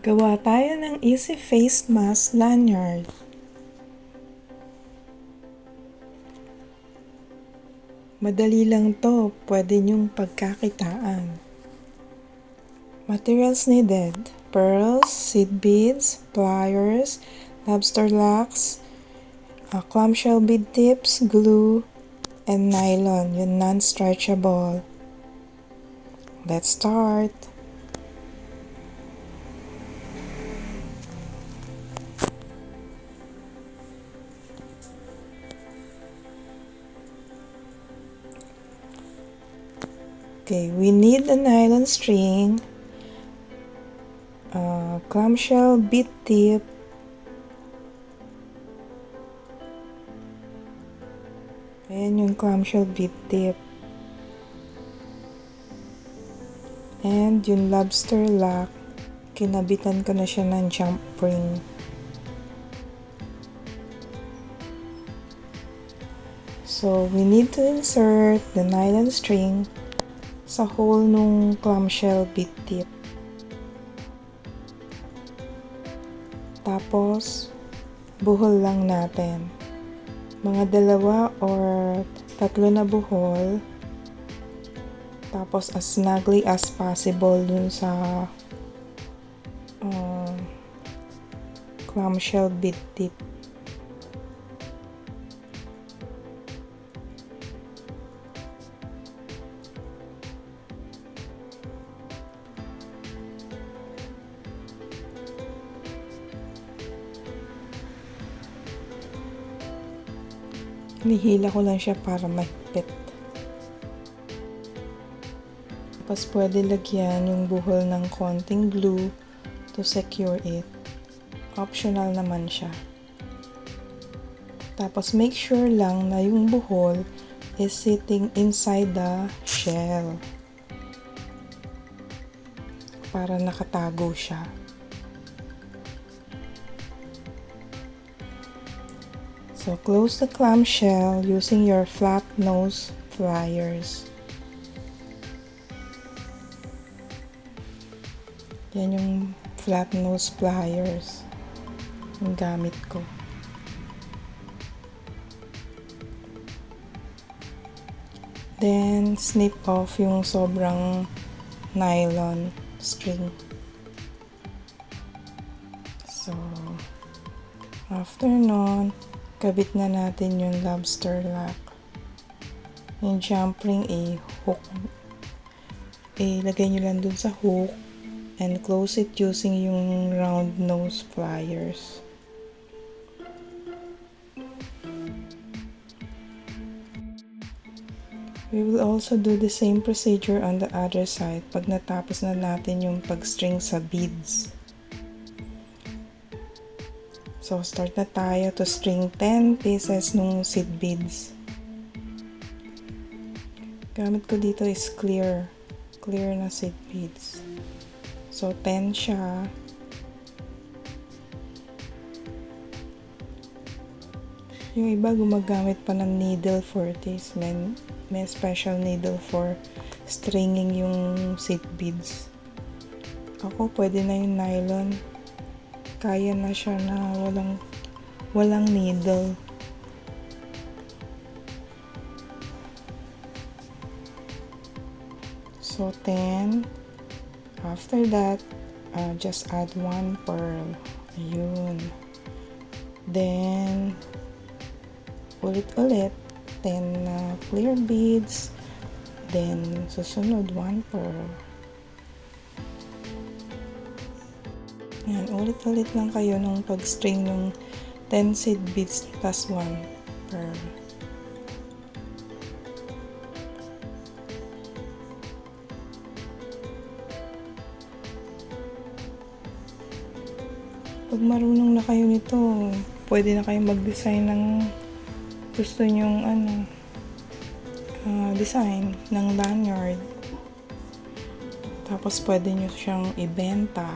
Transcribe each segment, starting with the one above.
Gawa tayo ng easy face mask lanyard. Madali lang to, pwede nyong pagkakitaan. Materials needed: pearls, seed beads, pliers, lobster locks, clamshell bead tips, glue, and nylon, yung non-stretchable. Let's start. Okay, we need a nylon string, clamshell bead tip, ayan yung clamshell bead tip, and yung lobster lock, kinabitan ko na siya ng jump ring. So, we need to insert the nylon string sa hole nung clamshell bead tip. Tapos, buhol lang natin. Mga 2 or 3 na buhol. Tapos, as snugly as possible dun sa clamshell bead tip. Nihila ko lang siya para mahigpit. Tapos pwede lagyan yung buhol ng konting glue to secure it. Optional naman siya. Tapos make sure lang na yung buhol is sitting inside the shell. Para nakatago siya. So, close the clamshell using your flat nose pliers. Yan yung flat nose pliers yung gamit ko. Then, snip off yung sobrang nylon string. So, after nun, kabit na natin yung lobster lock. Yung jump ring, hook. Ilagay nyo lang dun sa hook and close it using yung round nose pliers. We will also do the same procedure on the other side pag natapos na natin yung pag-string sa beads. So, start na tayo to string 10 pieces nung seed beads. Gamit ko dito is clear na seed beads. So, 10 siya. Yung iba gumagamit pa ng needle for this. May special needle for stringing yung seed beads. Ako, pwede na yung nylon. Kaya na siya na walang needle. So 10. After that, just add 1 pearl. Ayun. Then, ulit-ulit 10 clear beads. Then, susunod 1 pearl. Yan, ulit-ulit lang kayo nung pag-string ng 10 seed beads plus 1 pearl. Pag marunong na kayo nito, pwede na kayo mag-design ng gusto nyong design ng lanyard. Tapos pwede nyo siyang ibenta.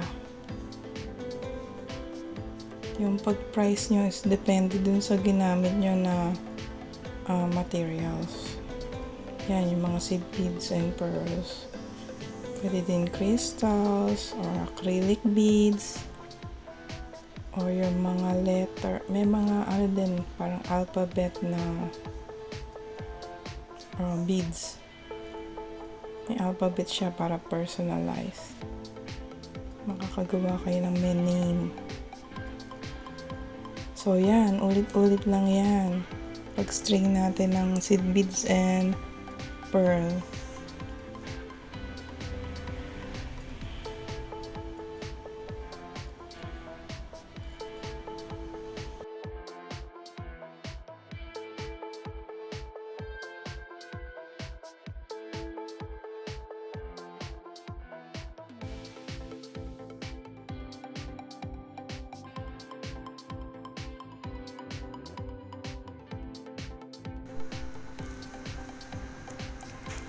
Yung pag-price nyo is depende dun sa ginamit nyo na materials. Yan, yung mga seed beads and pearls. Pwede din crystals or acrylic beads or yung mga letter. May mga ano din, parang alphabet na beads. May alphabet siya para personalize. Makakagawa kayo ng may name. So yan, ulit-ulit lang yan. Pag-string natin ng seed beads and pearl.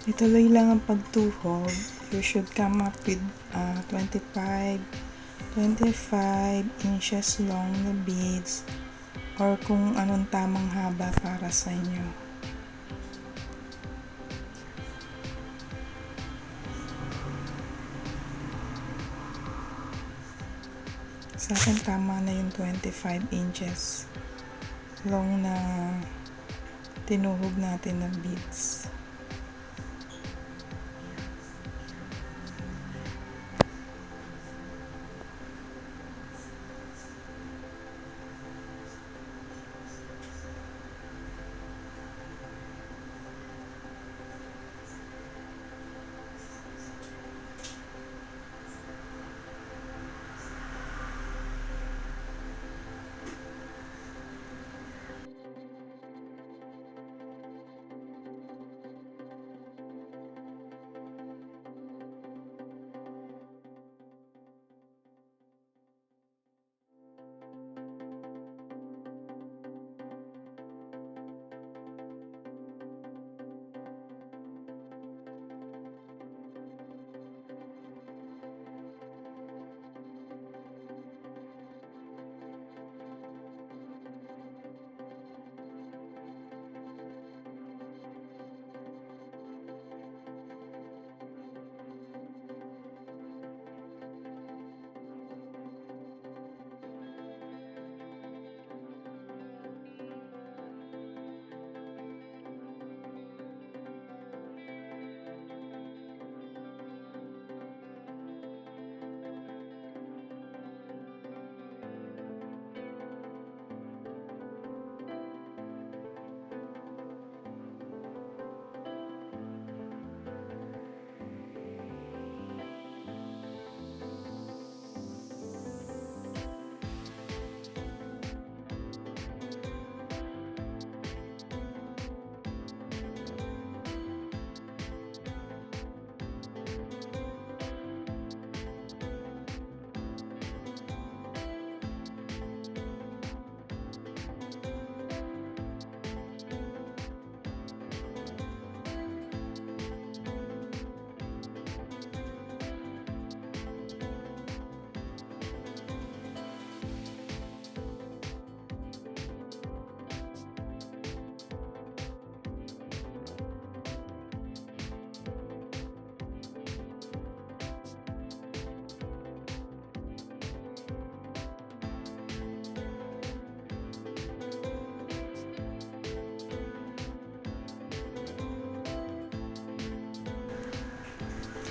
Ituloy lang ang pagtuhog. You should come up with 25 inches long na beads or kung anong tamang haba para sa inyo. Sa akin tama na yung 25 inches long na tinuhog natin ng beads.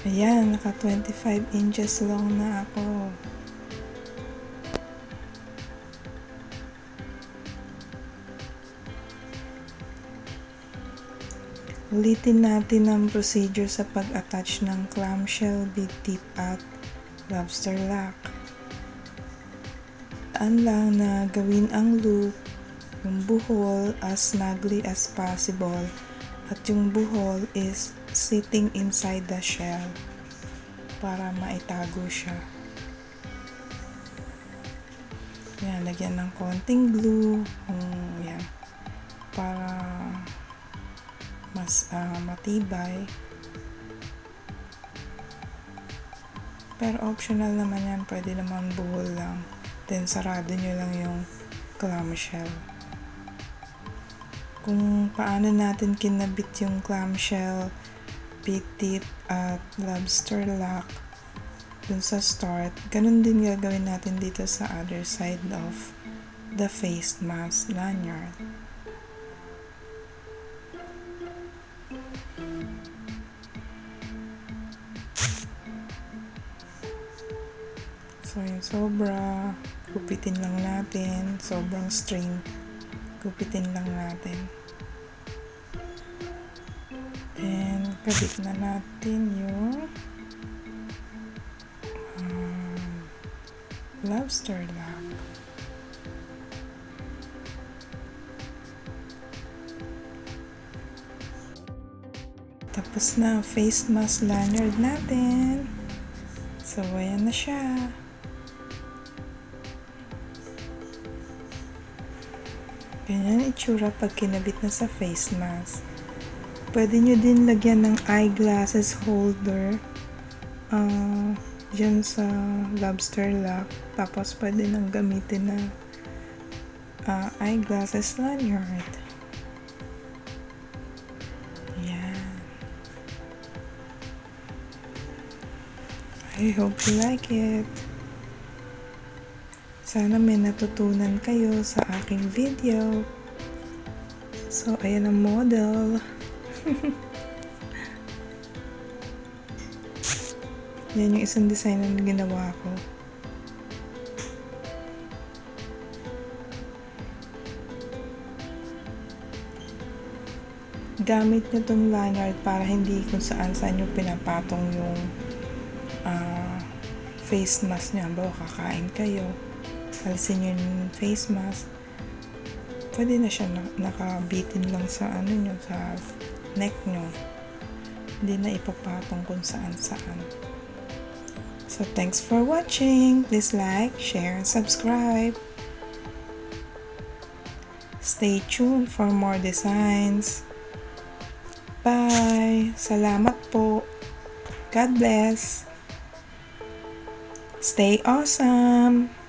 Ayan, naka 25 inches long na ako. Ulitin natin ang procedure sa pag-attach ng clamshell bead tip at lobster lock. Taan lang na gawin ang loop, yung buhol as snugly as possible, at yung buhol is sitting inside the shell para maitago siya. Yan, lagyan ng konting glue, yan, para mas matibay. Pero optional naman yan, pwede naman buhol lang. Then sarado nyo lang yung clamshell. Kung paano natin kinabit yung clamshell Beaded at lobster lock dun sa start, ganun din gagawin natin dito sa other side of the face mask lanyard. So yung sobra, gupitin lang natin. Sobrang string, gupitin lang natin. And kabit na natin yung lobster lock. Tapos na ang face mask lanyard natin. So, ayan na siya. Ganyan itsura pag kinabit na sa face mask. Pwede nyo din lagyan ng eyeglasses holder dyan sa lobster lock. Tapos pwede nang gamitin na eyeglasses lanyard. Yan. I hope you like it. Sana may natutunan kayo sa aking video. So, ayan ang model. Yan yung isang design na ginawa ko. Gamit nyo tong lanyard para hindi kung saan nyo pinapatong yung face mask nyo. Bawa kakain kayo, alisin nyo yung face mask, pwede na siya nakabitin lang sa nyo, sa neck nyo. Hindi na ipapatong kung saan. So, thanks for watching. Please like, share, and subscribe. Stay tuned for more designs. Bye! Salamat po. God bless. Stay awesome!